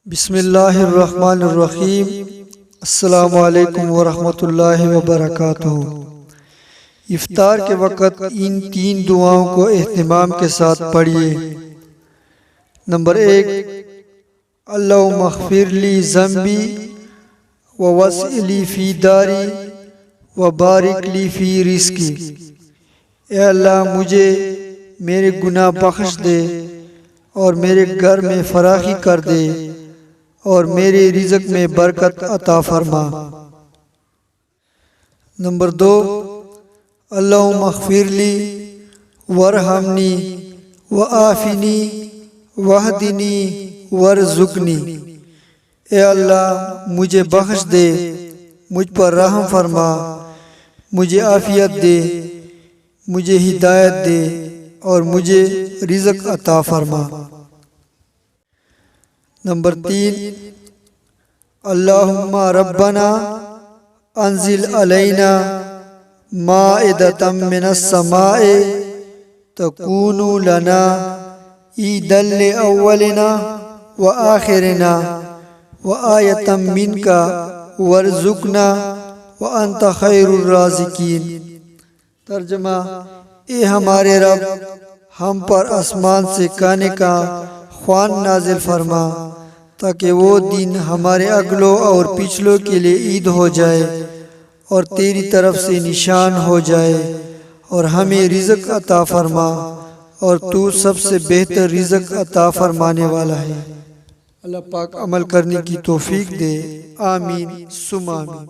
بسم اللہ الرحمن الرحیم۔ السلام علیکم ورحمۃ اللہ وبرکاتہ۔ افطار کے وقت ان تین دعاؤں کو اہتمام کے ساتھ پڑھیے۔ نمبر 1، اللہم اغفر لی ذنبی ووسع لی فی داری وبارک لی فی رزقی۔ اے اللہ مجھے میرے گناہ بخش دے اور میرے گھر میں فراخی کر دے اور میرے رزق میں برکت عطا فرما۔ نمبر 2، اللہم اغفر لی وارحمنی وعافنی واہدنی وارزقنی۔ اے اللہ مجھے بخش دے، مجھ پر رحم فرما، مجھے عافیت دے، مجھے ہدایت دے اور مجھے رزق عطا فرما۔ نمبر 3، اللہم ربنا انزل علینا مائدۃ من السماء تکون لنا عیدا لاولنا وآخرنا وآیۃ منک وارزقنا وانت خیر الرازقین۔ ترجمہ: اے ہمارے رب، ہم پر آسمان سے کھانے کا خوان نازل فرما تاکہ وہ دن ہمارے اگلوں اور پچھلوں کے لیے عید ہو جائے اور تیری طرف سے نشان ہو جائے، اور ہمیں رزق عطا فرما اور تو سب سے بہتر رزق عطا فرمانے والا ہے۔ اللہ پاک عمل کرنے کی توفیق دے، آمین ثم آمین۔